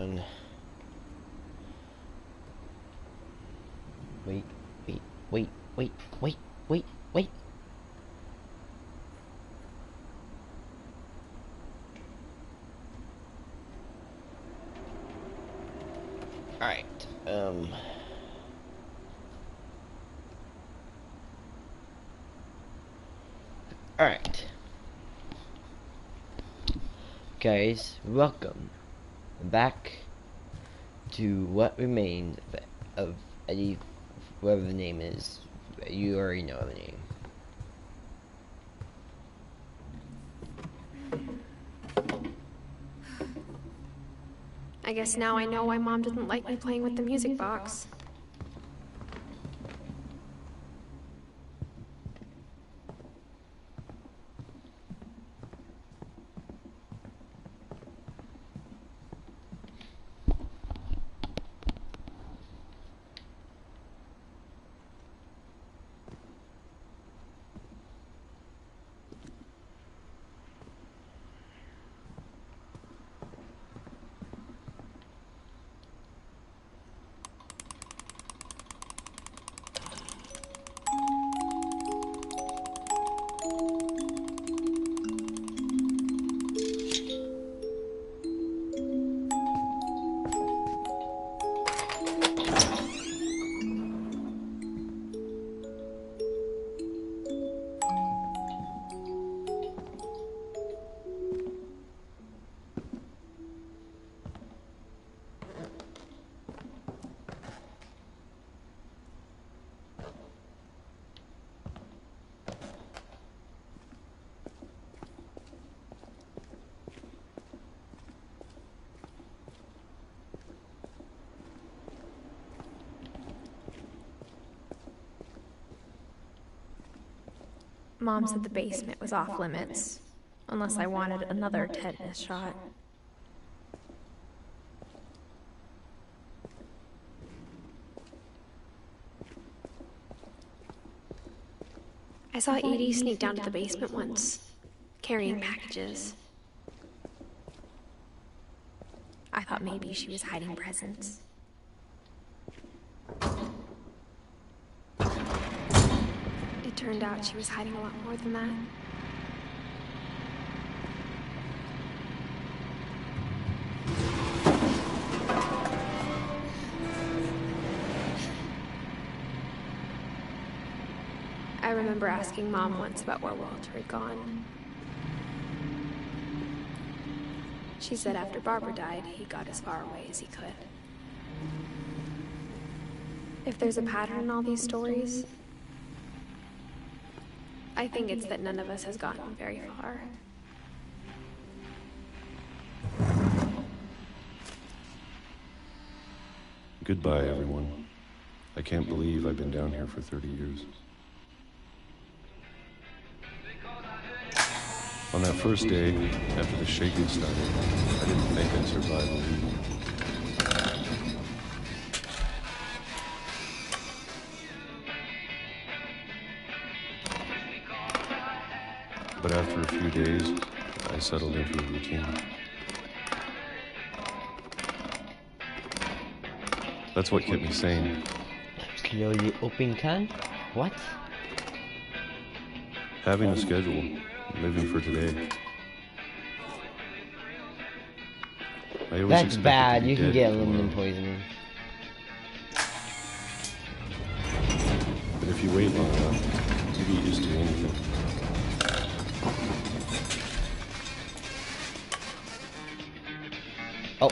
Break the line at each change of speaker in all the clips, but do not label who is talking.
on. Wait, wait, wait, wait, wait, wait, wait. Alright, Alright. Guys, welcome back to what remains of Edith, whatever the name is. You already know the name.
I guess now I know why Mom didn't like me playing with the music box. Mom said the basement was off limits, unless I wanted another tetanus shot. I saw Edie sneak down to the basement once, carrying packages. I thought maybe she was hiding presents. It turned out she was hiding a lot more than that. I remember asking Mom once about where Walter had gone. She said after Barbara died, he got as far away as he could. If there's a pattern in all these stories, I think it's that none of us has gotten very far.
Goodbye, everyone. I can't believe I've been down here for 30 years. On that first day, after the shaking started, I didn't think I'd survive a week. But after a few days, I settled into a routine. That's what kept me sane.
Slowly open can? What?
Having a schedule, living for today. I always
That's
expected
bad.
to be
You can
dead
get
tomorrow.
aluminum poisoning.
But if you wait long enough, you get used to anything.
Oh.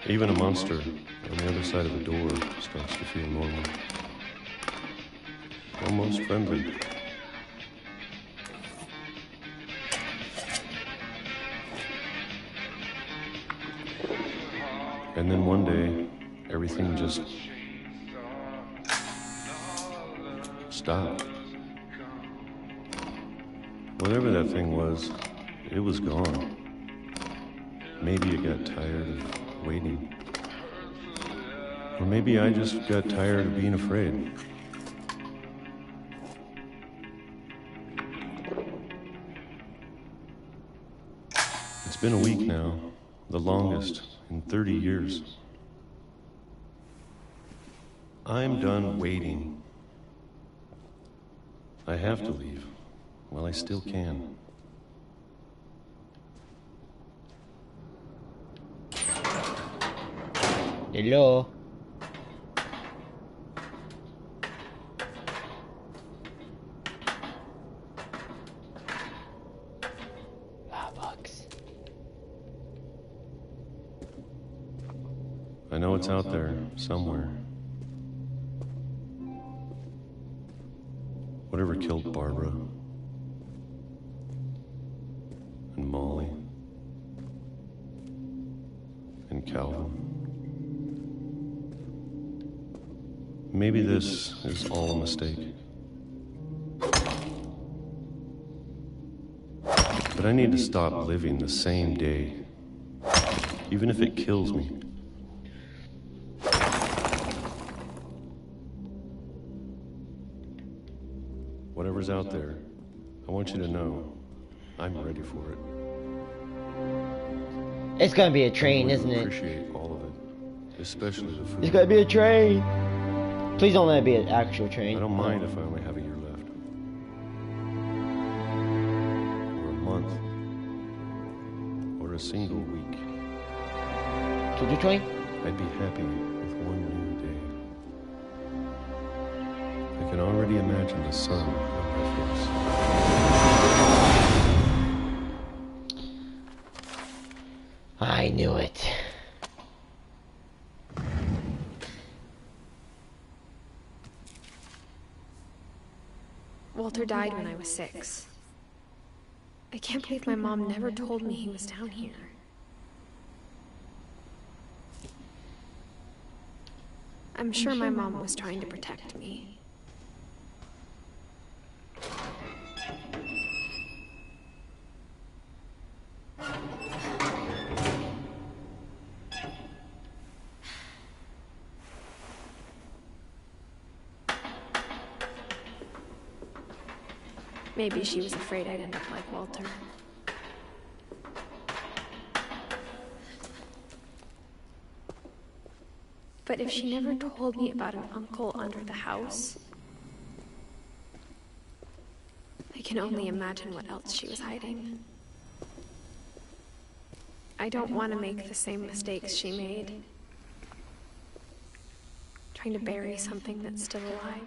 Even a monster on the other side of the door starts to feel normal. Almost friendly. And then one day, everything just stopped. Whatever that thing was, it was gone. Maybe it got tired of waiting. Or maybe I just got tired of being afraid. It's been a week now, The longest in 30 years. I'm done waiting. I have to leave. Well, I still can.
Hello? Box.
I know it's out there somewhere. Whatever killed Barbara and Molly and Calvin. Maybe this is all a mistake. But I need to stop living the same day, even if it kills me. Whatever's out there, I want you to know I'm ready for it.
It's gonna be a train,
I
isn't it?
appreciate all of it, especially the food.
It's gonna be a train. Please don't let it be an actual train.
I don't mind if I only have a year left. Or a month. Or a single week.
Choo-choo train?
I'd be happy with one new day. I can already imagine the sun on my face.
I knew it.
Walter died when I was 6. I can't believe my mom never told me he was down here. I'm sure my mom was trying to protect me. Maybe she was afraid I'd end up like Walter. But if she never told me about an uncle under the house, I can only imagine what else she was hiding. I don't want to make the same mistakes she made. Trying to bury something that's still alive.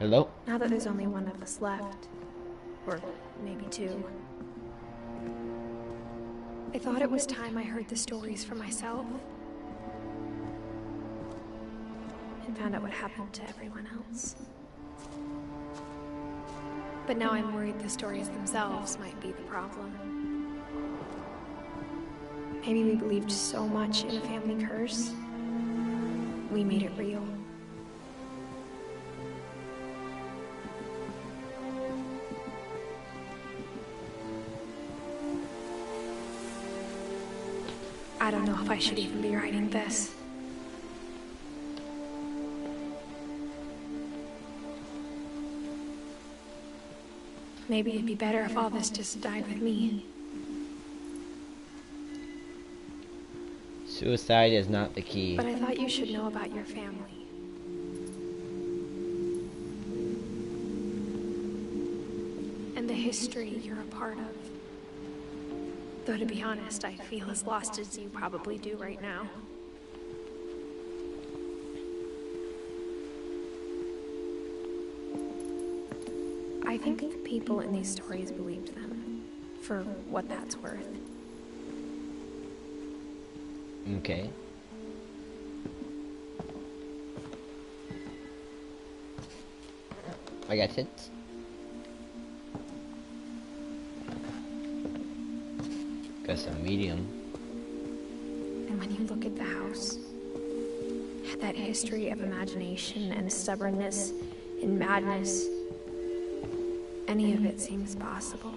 Hello?
Now that there's only one of us left, or maybe 2, I thought it was time I heard the stories for myself and found out what happened to everyone else. But now I'm worried the stories themselves might be the problem. Maybe we believed so much in a family curse, we made it real. I don't know if I should even be writing this. Maybe it'd be better if all this just died with me.
Suicide is not the key.
But I thought you should know about your family. And the history you're a part of. Though to be honest, I feel as lost as you probably do right now. I think the people in these stories believed them, for what that's worth.
Okay. I got it. Got some medium.
And when you look at the house, that history of imagination and stubbornness and madness, any of it seems possible.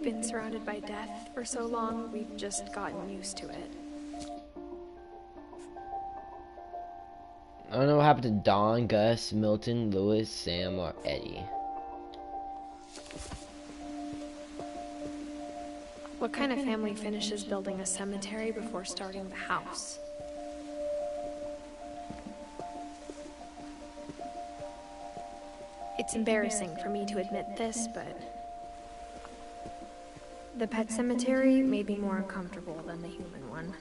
been surrounded by death for so long, we've just gotten used to it.
I don't know what happened to Don, Gus, Milton, Lewis, Sam, or Eddie.
What kind of family finishes building a cemetery before starting the house? It's embarrassing for me to admit this, but the pet cemetery made me more uncomfortable than the human one.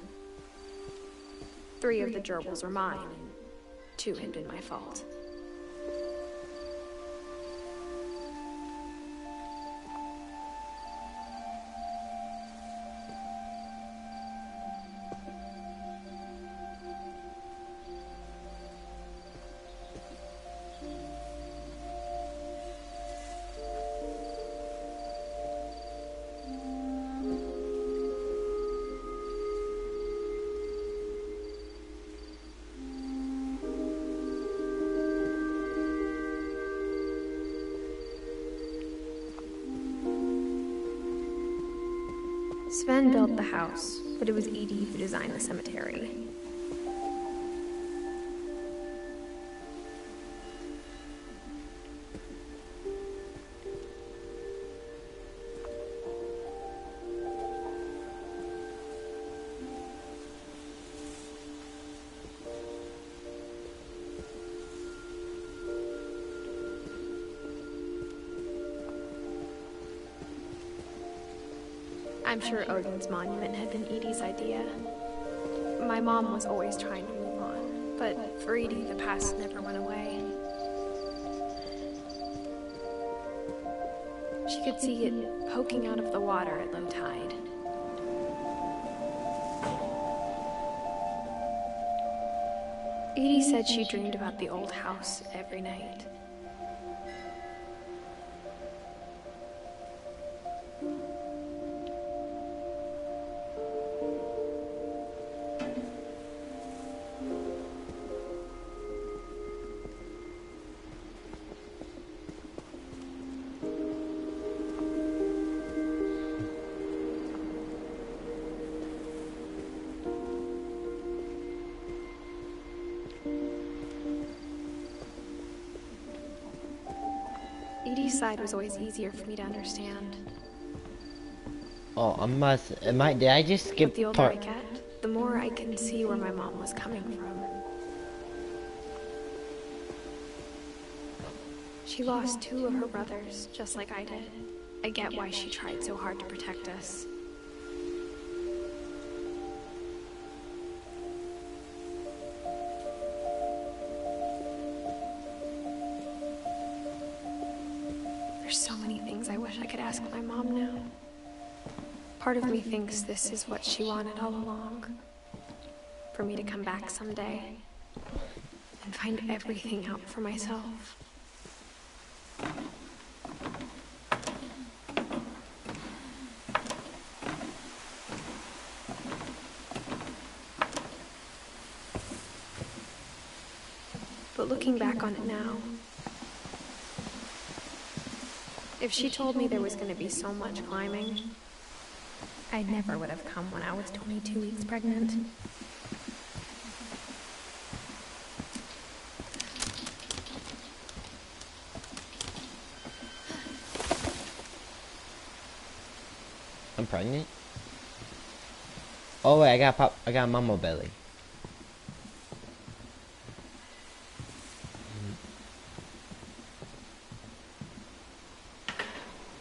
3 of the gerbils were mine, and 2 had been my fault. Sven built the house, but it was Edith who designed the cemetery. I'm sure Odin's monument had been Edie's idea. My mom was always trying to move on, but for Edie, the past never went away. She could see it poking out of the water at low tide. Edie said she dreamed about the old house every night. Edie's side was always easier for me to understand.
Oh, did I just skip
But the older I get, the more I can see where my mom was coming from. She lost 2 of her brothers, just like I did. I get why she tried so hard to protect us. There's so many things I wish I could ask my mom now. Part of me thinks this is what she wanted all along. For me to come back someday and find everything out for myself. But looking back on it now, if she told me there was going to be so much climbing, I never would have come when I was 22 weeks pregnant.
I'm pregnant? Oh wait, I got mama belly.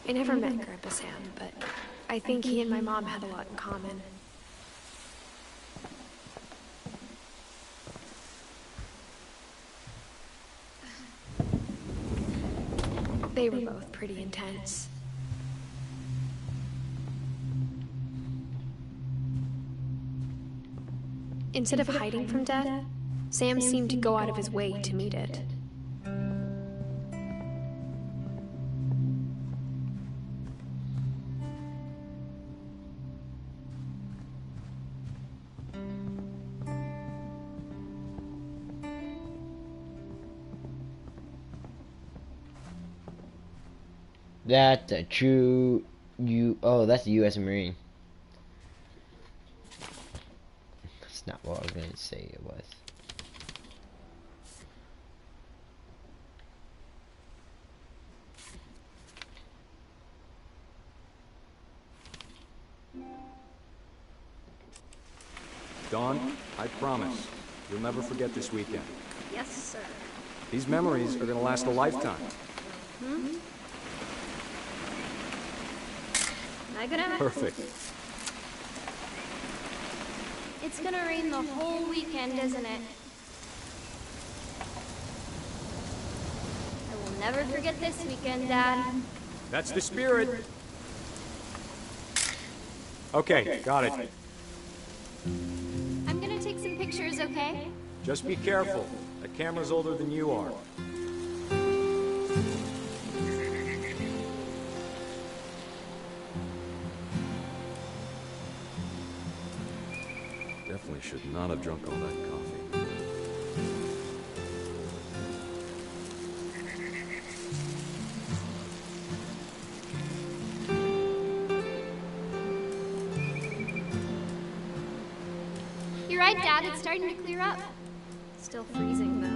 I never met Grandpa Sam, but I think he and my mom had a lot in common. They were both pretty intense. Instead of hiding from death, Sam seemed to go out of his way to meet it.
That's a true Oh, that's the U.S. Marine. That's not what I was going to say it was.
Dawn, I promise, you'll never forget this weekend.
Yes, sir.
These memories are gonna last a lifetime.
Hmm? Am I gonna...
Perfect.
It's gonna rain the whole weekend, isn't it? I will never forget this weekend, Dad.
That's the spirit. Okay, got it.
I'm gonna take some pictures, okay?
Just be careful. That camera's older than you are. Definitely should not have drunk all that coffee.
You're right, Dad. It's starting to clear up. Still freezing, though.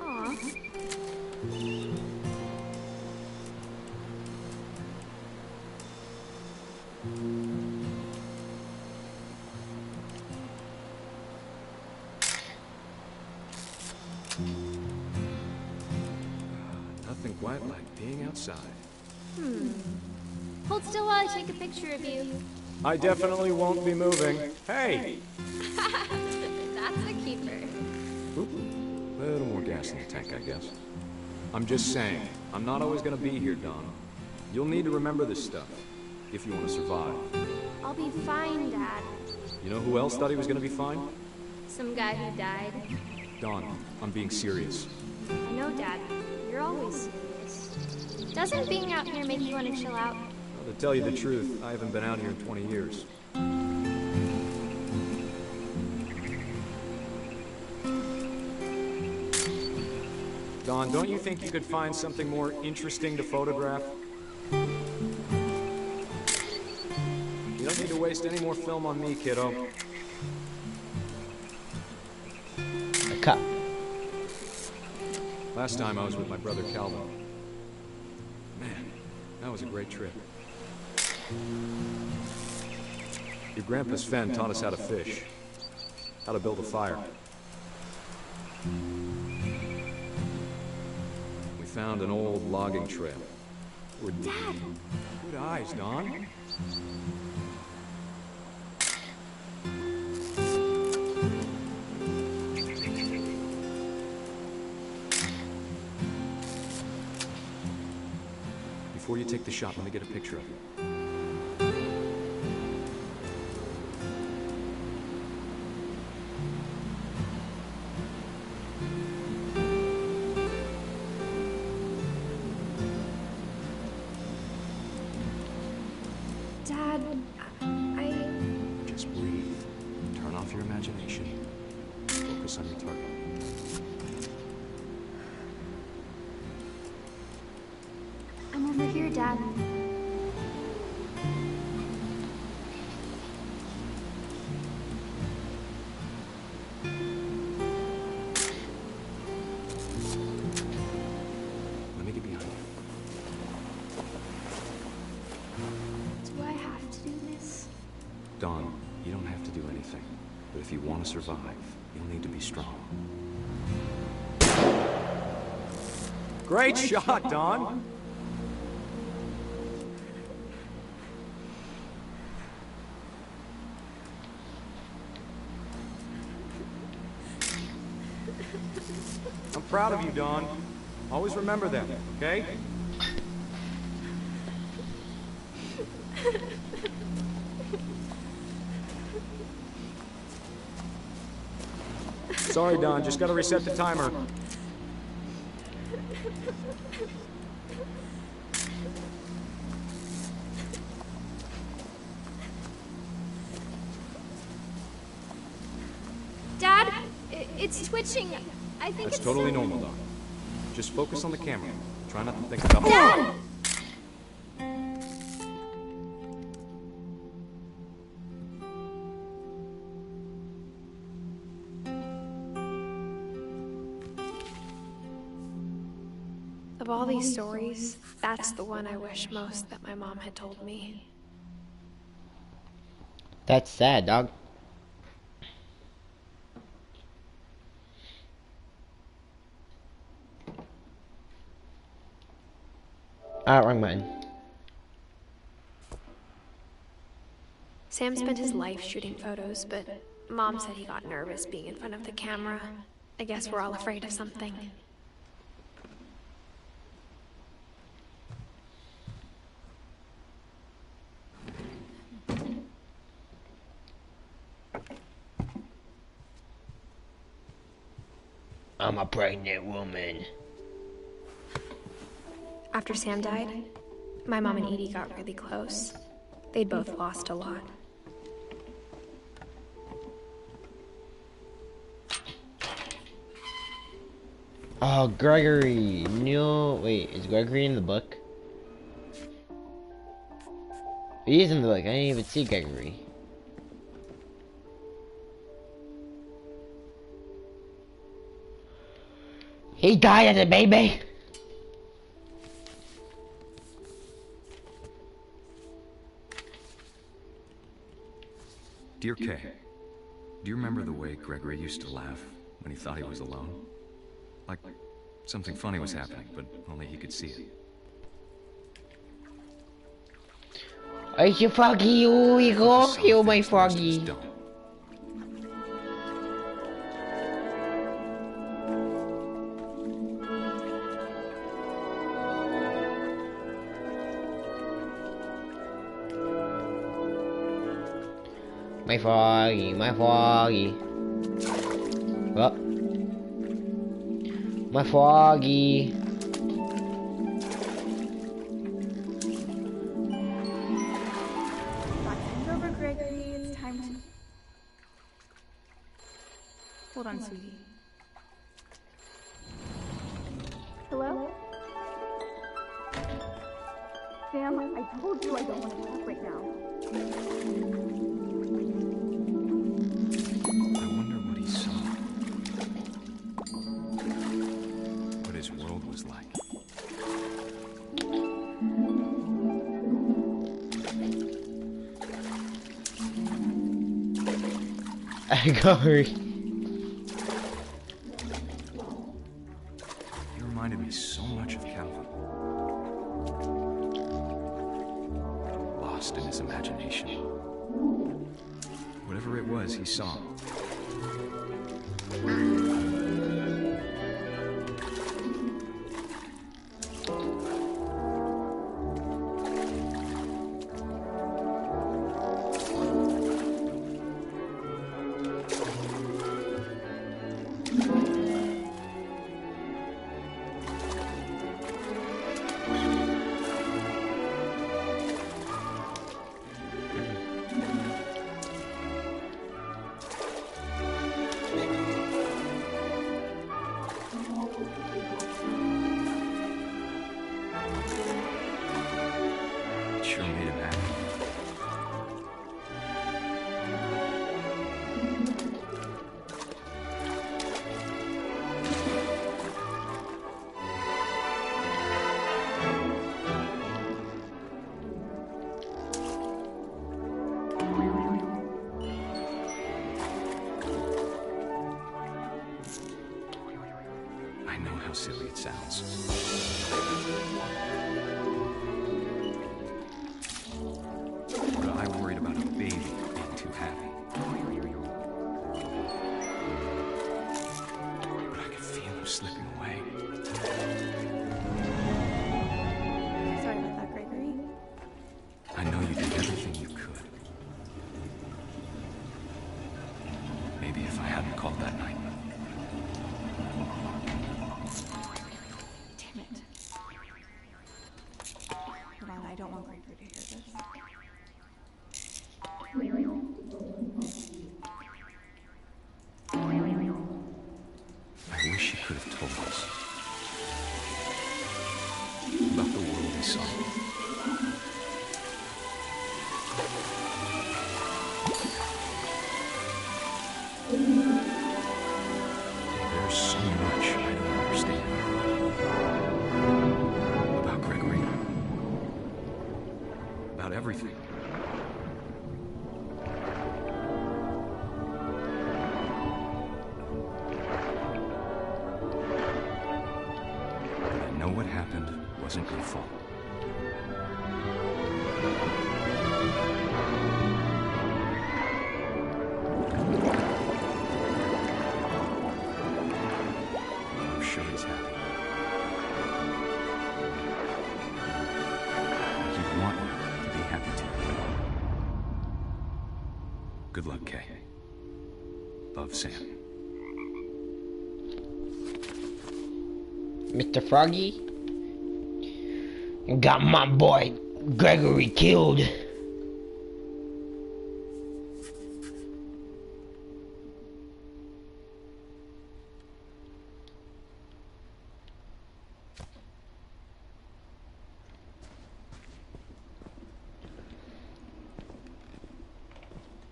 Aw.
Nothing quite like being outside.
Hold still while I take a picture of you.
I definitely won't be moving. Hey!
That's a keeper.
Oop. A little more gas in the tank, I guess. I'm just saying, I'm not always gonna be here, Don. You'll need to remember this stuff, if you want to survive.
I'll be fine, Dad.
You know who else thought he was gonna be fine?
Some guy who died.
Don, I'm being serious.
I know, Dad. You're always serious. Doesn't being out here make you want to chill out?
Well, to tell you the truth, I haven't been out here in 20 years. Don, don't you think you could find something more interesting to photograph? You don't need to waste any more film on me, kiddo.
A cup.
Last time I was with my brother Calvin. Man, that was a great trip. Your grandpa Sven taught us how to fish, how to build a fire. We found an old logging trail.
Dad!
Good eyes, Don. Before you take the shot, let me get a picture of you.
Dad, I...
Just breathe. Turn off your imagination. Focus on your target.
I'm over here, Dad.
Let me get behind you.
Do I have to do this?
Don, you don't have to do anything. But if you want to survive, you'll need to be strong. Great shot, Don! I'm proud of you, Don. Always remember that, okay? Sorry, Don. Just gotta reset the timer.
Dad, it's twitching. I think
That's
it's
totally normal, Doc. Just focus on the camera. Try not to think about...
Dad! Of all these stories, that's the one I wish most that my mom had told me.
That's sad, dog. Wrong button.
Sam spent his life shooting photos, but Mom said he got nervous being in front of the camera. I guess we're all afraid of something.
I'm a pregnant woman.
After Sam died, my mom and Edie got really close. They'd both lost a lot.
Oh, Gregory. No, wait, is Gregory in the book? He is in the book. I didn't even see Gregory. He died as a baby.
Dear Kay, do you remember the way Gregory used to laugh when he thought he was alone? Like something funny was happening, but only he could see it.
Are you Froggy? Oh, we go kill my Froggy. My Froggy, my Froggy. Well, my Froggy.
Vacuum's over, Gregory. It's time to... Hold on, sweetie. Hello? Sam, I told you I don't want to talk right now.
I wonder what he saw. What his world was like.
I got her.
He reminded me so much of Calvin. Lost in his imagination. Whatever it was he saw. It sure made him happy. I know how silly it sounds. But I worried about a baby being too happy. But I could feel him slipping away.
Sorry about that, Gregory.
I know you did everything you could. Maybe if I hadn't called that night.
Damn it.
could have told us about the world he saw. There's so much I don't understand about Gregory, about everything. I know what happened wasn't your fault. I'm sure he's happy. He'd want you to be happy too. Good luck, Kay. Love, Sam.
Mr. Froggy? Got my boy Gregory killed.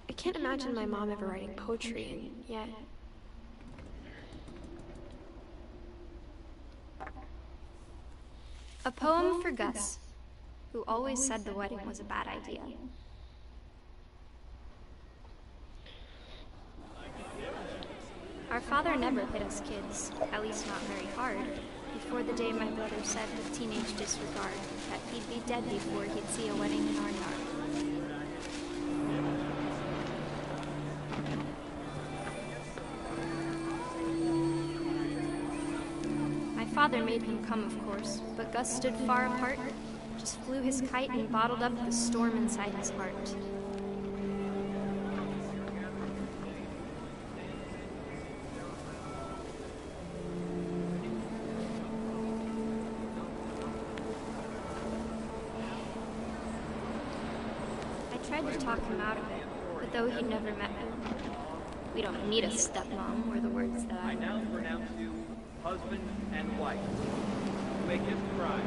I can't imagine my mom ever writing poetry, and yet... A poem for Gus, who always said the wedding was a bad idea. Our father never hit us kids, at least not very hard, before the day my brother said with teenage disregard that he'd be dead before he'd see a wedding in our yard. Father made him come, of course, but Gus stood far apart, just flew his kite and bottled up the storm inside his heart. I tried to talk him out of it, but though he'd never met me, "We don't need a stepmom," were the words that I
now pronounce you husband and wife. Make him cry.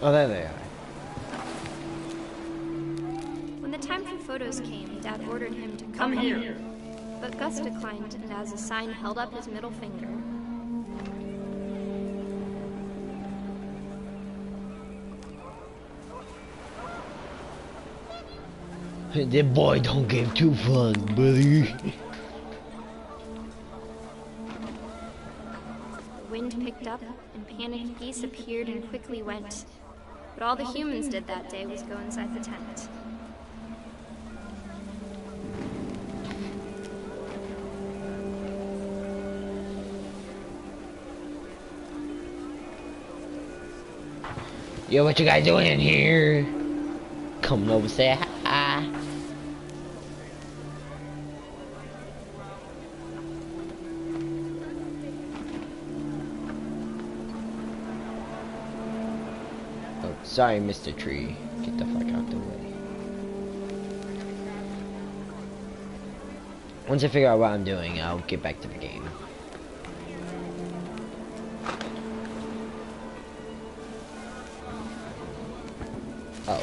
Oh, there they are.
When the time for photos came, Dad ordered him to come here. But Gus declined, and as a sign held up his middle finger.
That boy don't give too fun, buddy.
wind picked up, and panicked geese appeared and quickly went. But all the humans did that day was go inside the tent.
Yo, what you guys doing in here? Coming over, say hi. Oh, sorry, Mr. Tree. Get the fuck out the way. Once I figure out what I'm doing, I'll get back to the game. Oh.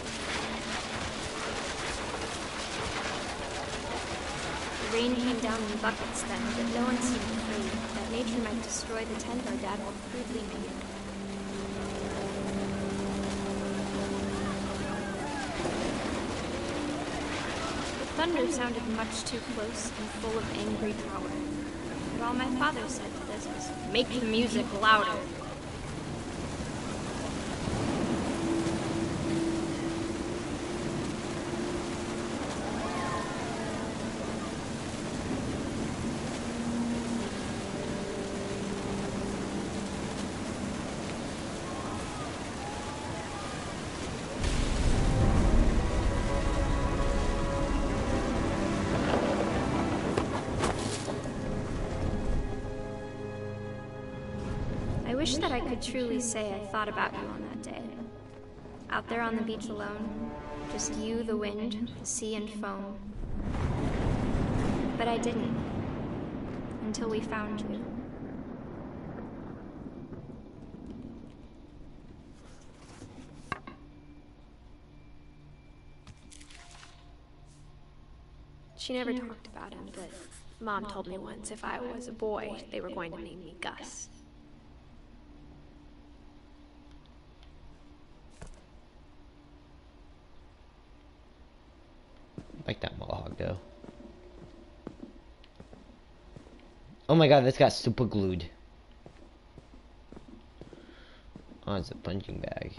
The rain came down in buckets then, but no one seemed afraid that nature might destroy the tent our dad had crudely made. The thunder sounded much too close and full of angry power. But all my father said to this was, "Make the music louder." I wish that I could truly say I thought about you on that day. Out there on the beach alone, just you, the wind, the sea, and foam. But I didn't, until we found you.
She never talked about him, but Mom told me once if I was a boy, they were going to name me Gus.
Like that mohawk though. Oh my god, this got super glued. Oh, it's a punching bag.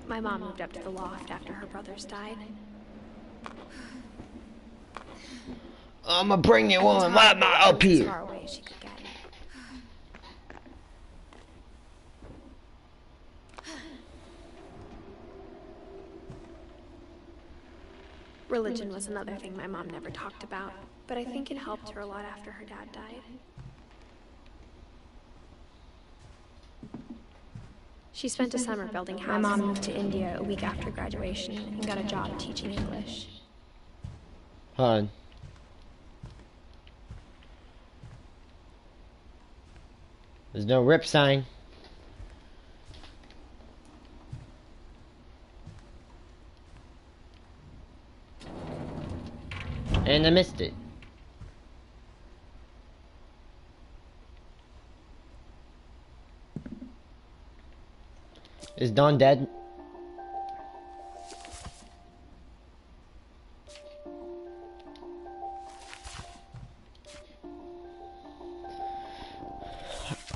My mom moved up to the loft after her brothers died.
I'm a pregnant woman. Why am I up
As
here?
far away as she could get. Religion was another thing my mom never talked about, but I think it helped her a lot after her dad died. She spent a summer building houses. My mom moved to India a week after graduation and got a job teaching English.
Hold on. There's no rip sign. And I missed it. Is Dawn dead?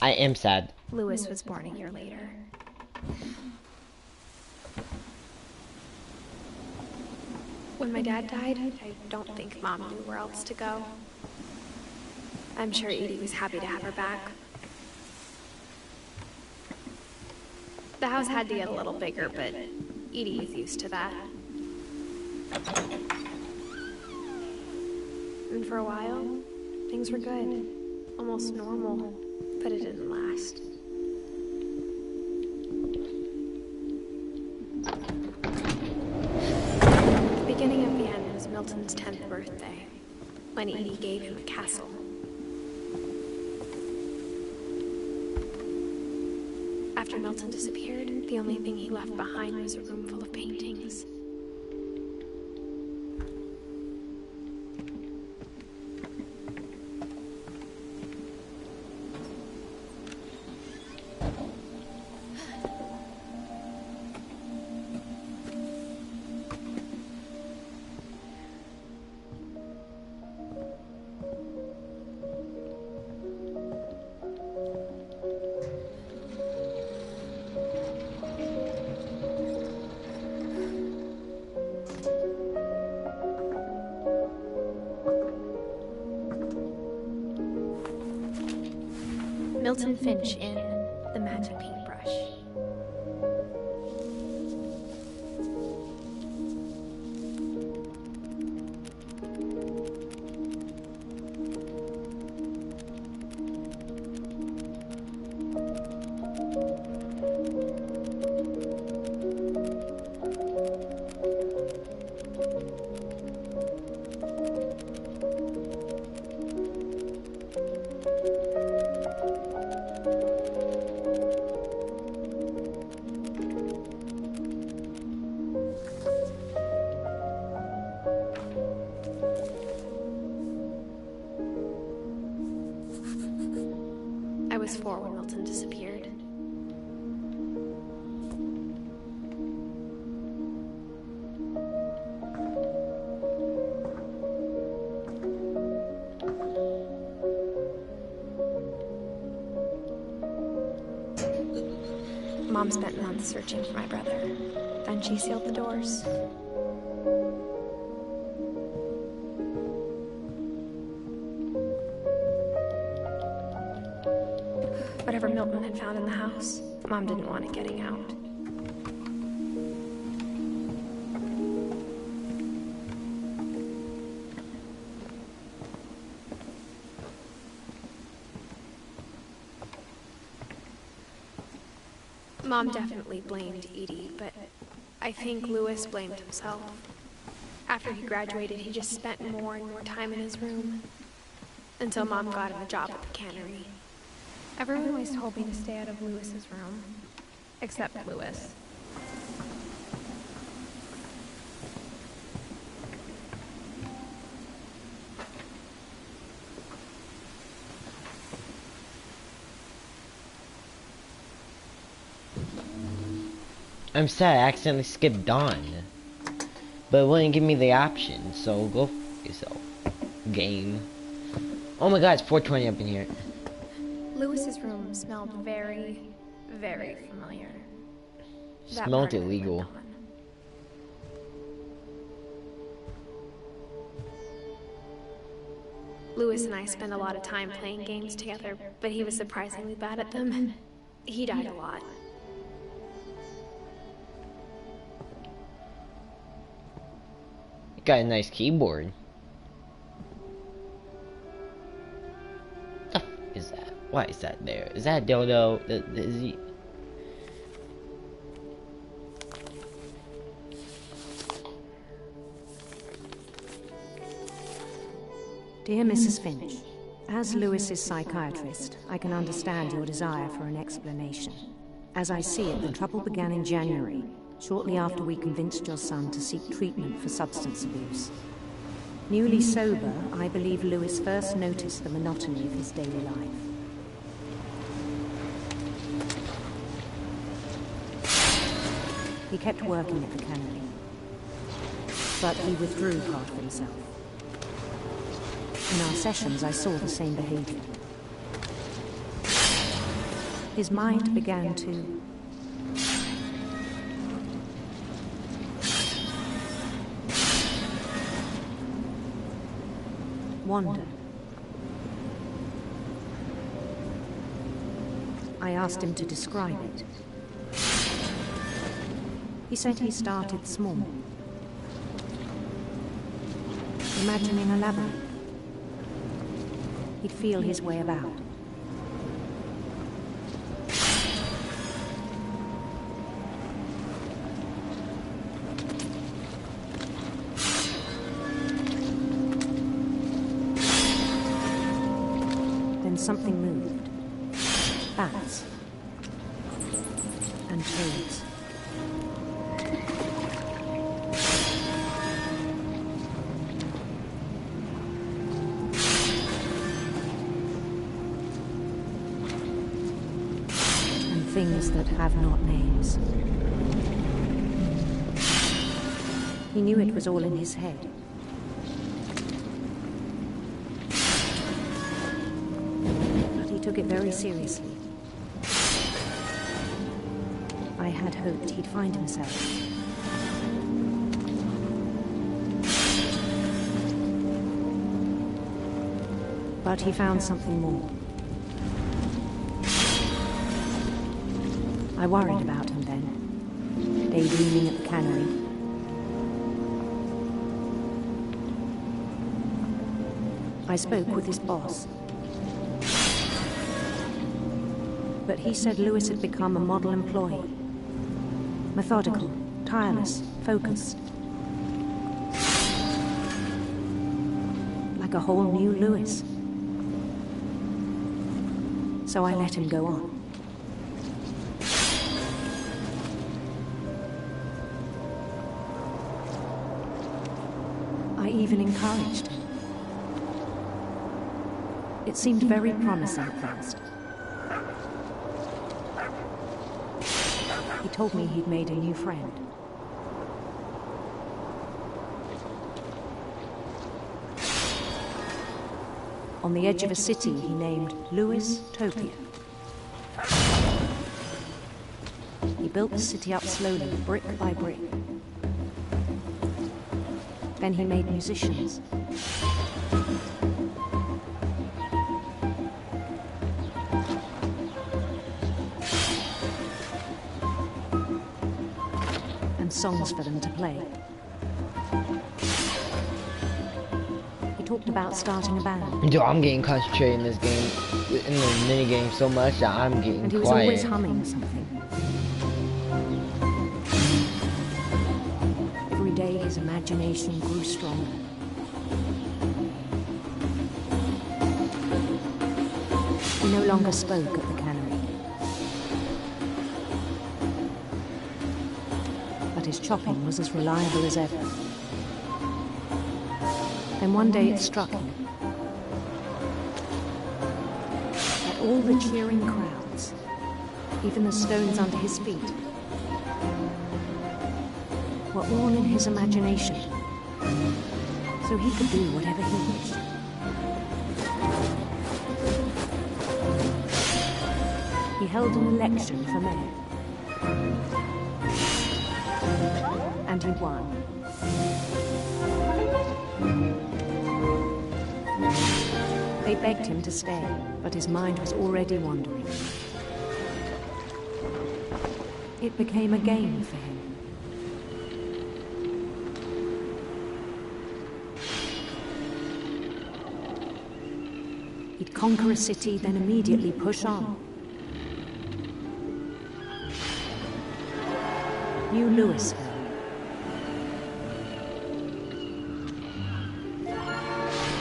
I am sad.
Lewis was born a year later. When my dad died, I don't think Mom knew where else to go. I'm sure Edie was happy to have her back. The house had to get a little bigger, but Edie is used to that. And for a while, things were good. Almost normal, but it didn't last. The beginning of the end was Milton's 10th birthday, when Edie gave him a castle. After Milton disappeared, the only thing he left behind was a room full of paintings. Milton Finch in The Magic Paintbrush. I was 4 when Milton disappeared. Mom spent months searching for my brother. Then she sealed the doors. Whatever Milton had found in the house, Mom didn't want it getting out. Mom definitely blamed Edie, but I think Lewis blamed himself. After he graduated, he just spent more and more time in his room. Until Mom got him a job at the cannery. Everyone always told me to stay out of Lewis's room. Except Lewis.
I'm sad I accidentally skipped Dawn. But it wouldn't give me the option, so go f yourself. Game. Oh my god, it's 4:20 up in here.
Lewis's room smelled very, very familiar. That
Smelled
part of it
illegal.
went on. Lewis and I spent a lot of time playing games together, but he was surprisingly bad at them. He died a lot.
Got a nice keyboard. The f is that? Why is that there? Is that a dildo? Is he?
Dear Mrs. Finch, as Lewis's psychiatrist, I can understand your desire for an explanation. As I see it, the trouble began in January, shortly after we convinced your son to seek treatment for substance abuse. Newly sober, I believe Lewis first noticed the monotony of his daily life. He kept working at the cannery, but he withdrew part of himself. In our sessions, I saw the same behavior. His mind began to wander. I asked him to describe it. He said he started small, imagining a labyrinth. He'd feel his way about. Then something moved. Bats. And toads. Things that have not names. He knew it was all in his head. But he took it very seriously. I had hoped he'd find himself. But he found something more. I worried about him then, daydreaming at the cannery. I spoke with his boss. But he said Lewis had become a model employee. Methodical, tireless, focused. Like a whole new Lewis. So I let him go on. I even encouraged him. It seemed very promising at first. He told me he'd made a new friend. On the edge of a city he named Lewis Topia. He built the city up slowly, brick by brick. Then he made musicians. And songs for them to play. He talked about starting a band.
Dude, I'm getting concentrated in this game, in the mini game so much that I'm getting
And he was
quiet.
always humming something. Every day his imagination grew stronger. He no longer spoke at the cannery. But his chopping was as reliable as ever. Then one day it struck him that all the cheering crowds, even the stones under his feet, were all in his imagination, so he could do whatever he wished. He held an election for mayor, and he won. They begged him to stay, but his mind was already wandering. It became a game for him. He'd conquer a city, then immediately push on. New Louisville.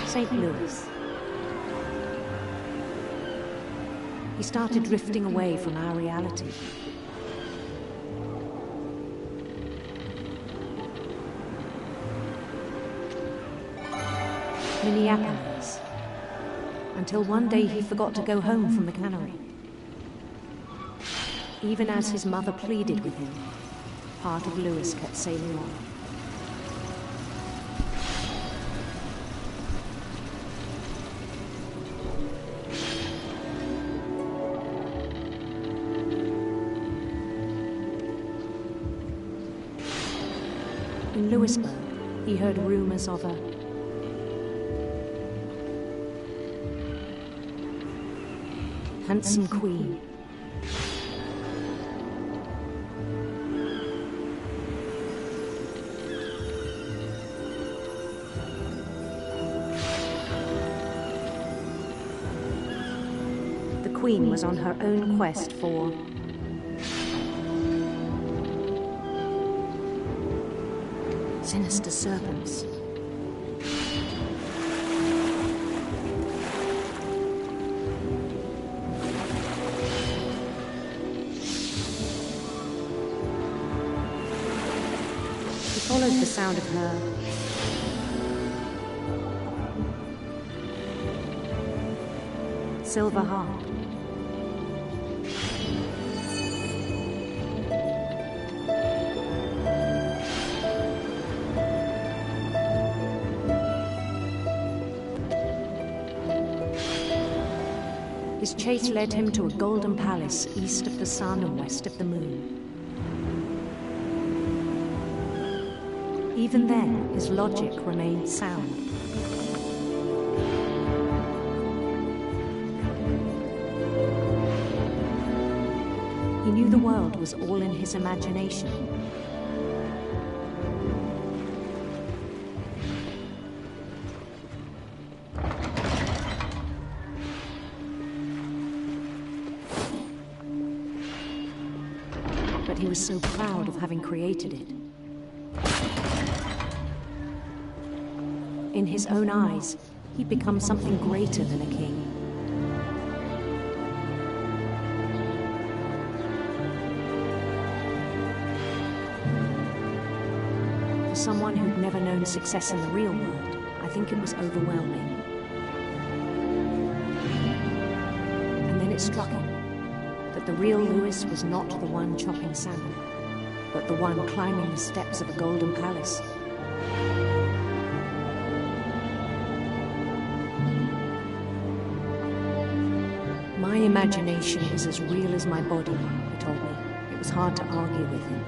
St. Louis. He started drifting away from our reality. Minneapolis. Until one day he forgot to go home from the cannery. Even as his mother pleaded with him, part of Lewis kept sailing on. In Louisburg, he heard rumors of a handsome queen. The queen was on her own quest for sinister serpents. He followed the sound of her silver harp. His chase led him to a golden palace east of the sun and west of the moon. Even then, his logic remained sound. He knew the world was all in his imagination. But he was so proud of having created it. In his own eyes, he'd become something greater than a king. For someone who'd never known success in the real world, I think it was overwhelming. And then it struck him that the real Lewis was not the one chopping salmon, but the one climbing the steps of a golden palace. My imagination is as real as my body, he told me. It was hard to argue with him.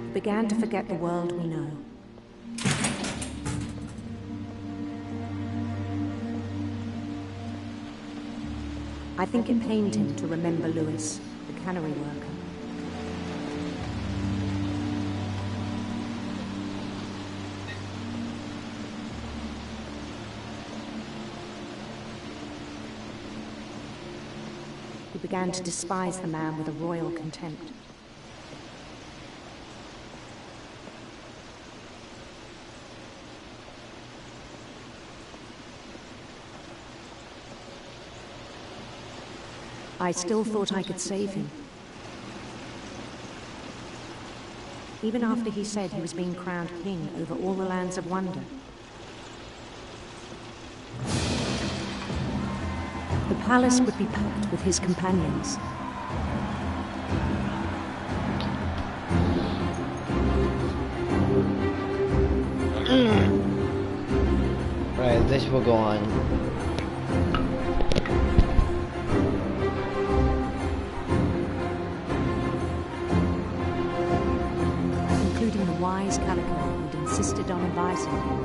We began to forget the world we know. I think it pained him to remember Lewis, the cannery worker. He began to despise the man with a royal contempt. I still thought I could save him. Even after he said he was being crowned king over all the lands of wonder. The palace would be packed with his companions.
Right, this will go on.
Wise Calico who'd insisted on advising him.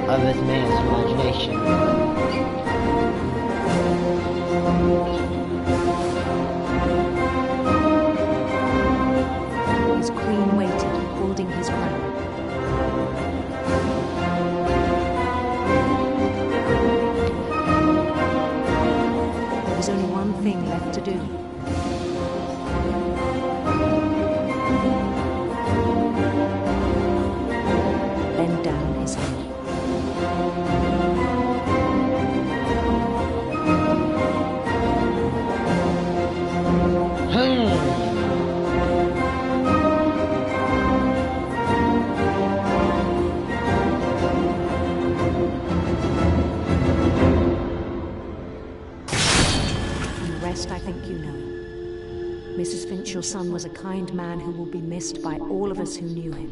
Of this man's imagination.
His queen waited, holding his crown. There was only one thing left to do. Bend down his head. I think you know. Mrs. Finch, your son was a kind man who will be missed by all of us who knew him.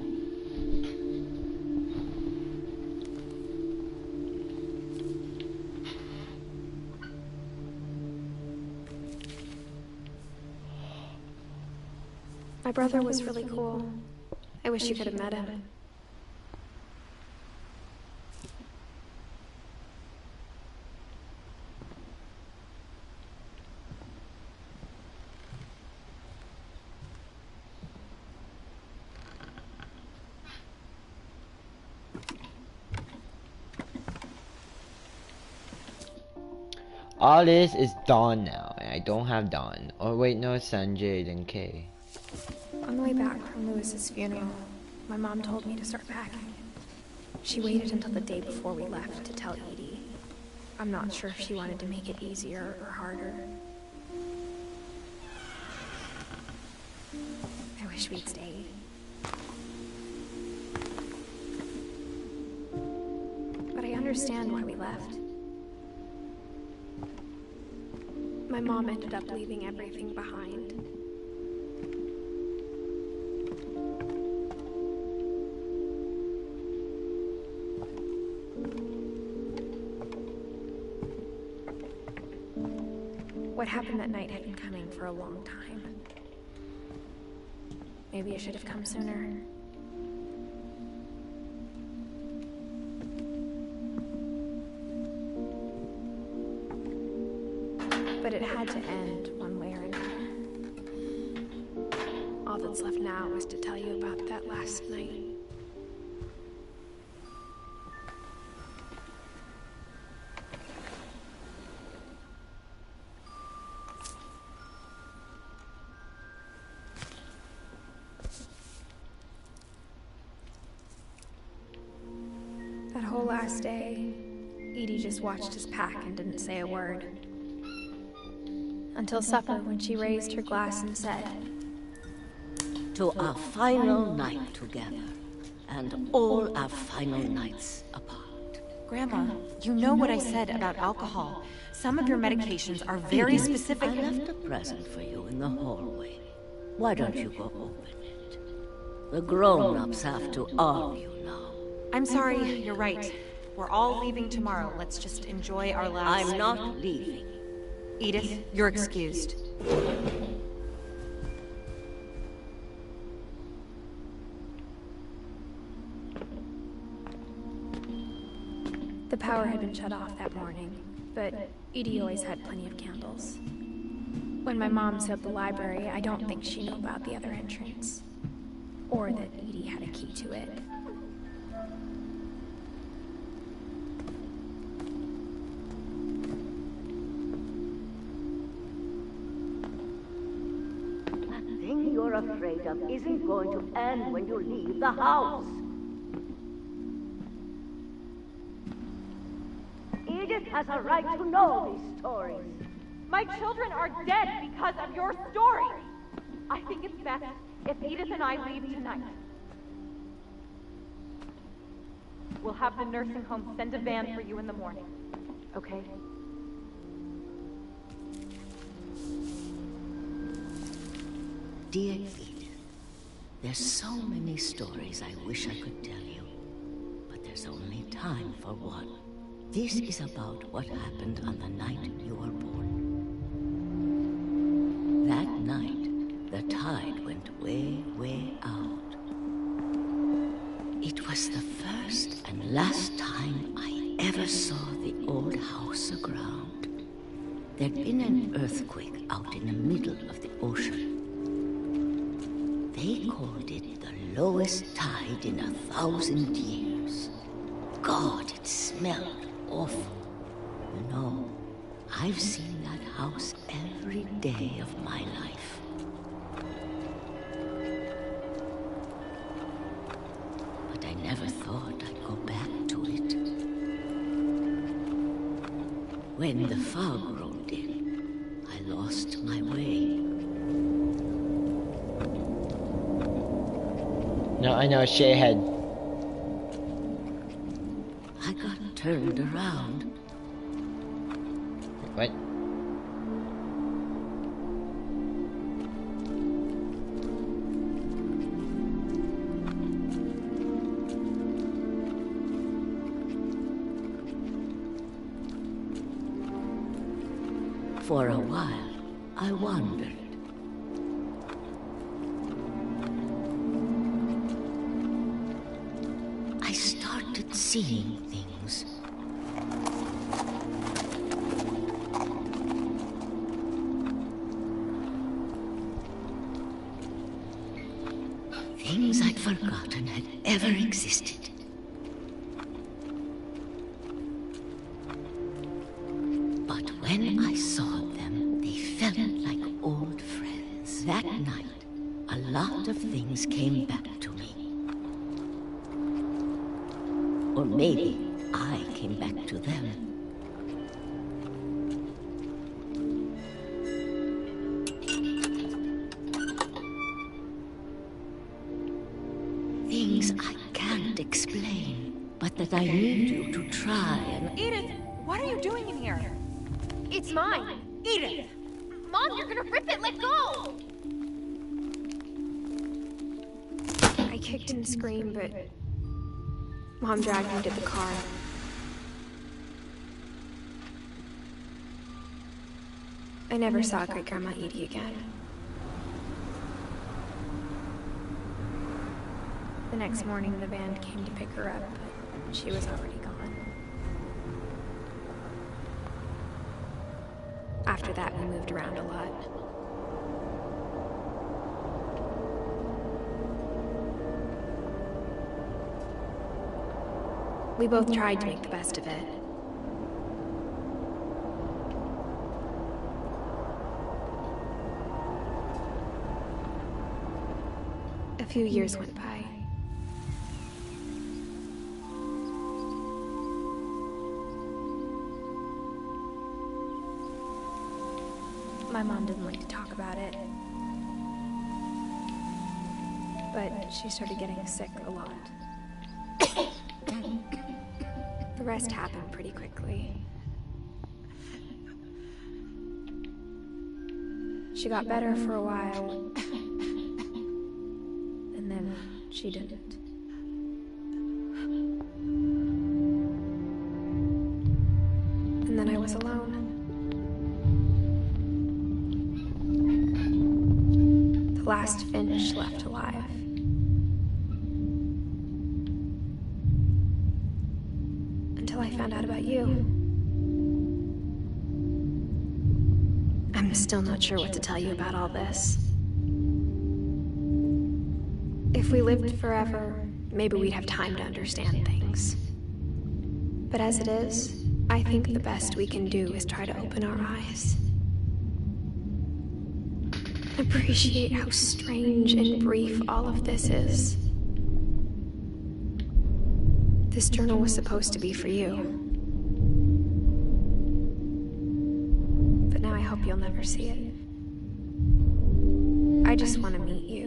My brother was really cool. I wish you could have met him.
All this is Dawn now, and I don't have Dawn. Oh wait, no, it's Sanjay and Kay.
On the way back from Lewis's funeral, my mom told me to start packing. She waited until the day before we left to tell Edie. I'm not sure if she wanted to make it easier or harder. I wish we'd stayed. But I understand understand why we left. My mom ended up leaving everything behind. What happened that night had been coming for a long time. Maybe I should have come sooner. But it had to end one way or another. All that's left now is to tell you about that last night. That whole last day, Edie just watched us pack and didn't say a word. Until supper, when she raised her glass and said,
"To our final night together, and all our final nights apart."
Grandma, you know what I said about alcohol. Some of your medications are very
Edith,
specific.
I left a present for you in the hallway. Why don't you go open it? The grown-ups have to argue now.
I'm sorry, you're right. We're all leaving tomorrow. Let's just enjoy our last...
I'm not leaving.
Edith, you're excused.
the power had been shut off that morning, but Edie always had plenty of candles. When my mom set up the library, I don't think she knew about the other entrance, or that Edie had a key to it.
That thing you're afraid of isn't going to end when you leave the house. Edith has a right to know these stories.
My children are dead because of your story. I think it's best if Edith and I leave tonight. We'll have the nursing home send a van for you in the morning, okay?
Dear Edith, there's so many stories I wish I could tell you, but there's only time for one. This is about what happened on the night you were born. That night, the tide went way, way out. It was the first and last time I ever saw the old house aground. There'd been an earthquake out in the middle of the ocean. They called it the lowest tide in 1,000 years. God, it smelled awful. You know, I've seen that house every day of my life. But I never thought I'd go back to it. When the fog rolled in, I lost my way.
No, I know, Shayhead.
I got turned around.
What?
For a while, I wandered. I started seeing things. Things I'd forgotten had ever existed. But when I saw them, they felt like old friends. That night, a lot of things came back to me. Or maybe I came back to them. Things I can't explain, but but that I need you to try and...
Edith, what are you doing in here?
It's mine.
Edith!
Mom, you're gonna rip it. Let go. I kicked and screamed, but Mom dragged me to the car. I never saw Great Grandma Edie again. The next morning, the band came to pick her up, but she was already gone. After that, we moved around a lot. We both tried to make the best of it. A few years went by. My mom didn't like to talk about it, but she started getting sick a lot. The rest happened pretty quickly. She got better for a while, and then she didn't. And then I was alone. The last Finch left alive. Until I found out about you. I'm still not sure what to tell you about all this. If we lived forever, maybe we'd have time to understand things. But as it is, I think the best we can do is try to open our eyes. Appreciate how strange and brief all of this is. This journal was supposed to be for you. But now I hope you'll never see it. I just want to meet you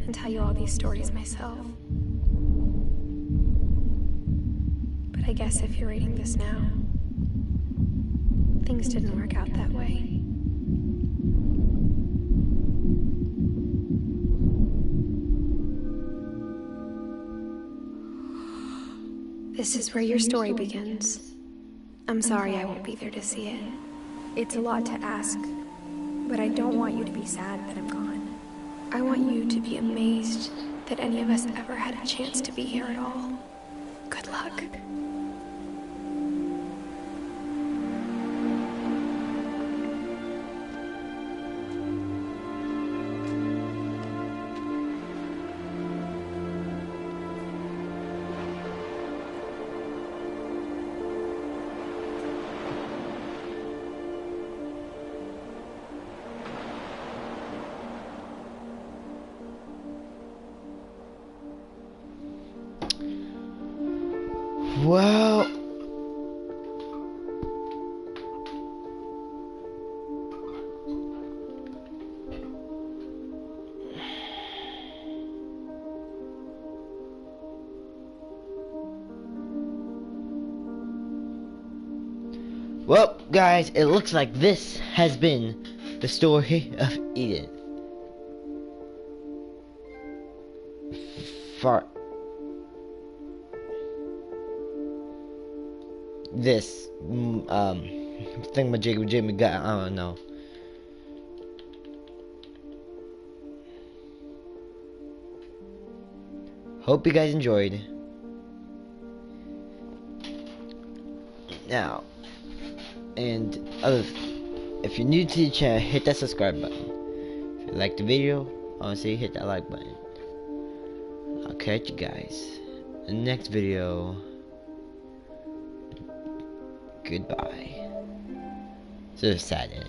and tell you all these stories myself. But I guess if you're reading this now, things didn't work out that way. This is where your story begins. I'm sorry I won't be there to see it. It's a lot to ask, but I don't want you to be sad that I'm gone. I want you to be amazed that any of us ever had a chance to be here at all. Good luck.
Well, guys, it looks like this has been the story of Edith. For this thingamajiggy guy, I don't know. Hope you guys enjoyed. Now, and if you're new to the channel, hit that subscribe button. If you like the video, honestly, hit that like button. I'll catch you guys in the next video. Goodbye. It's a sad ending.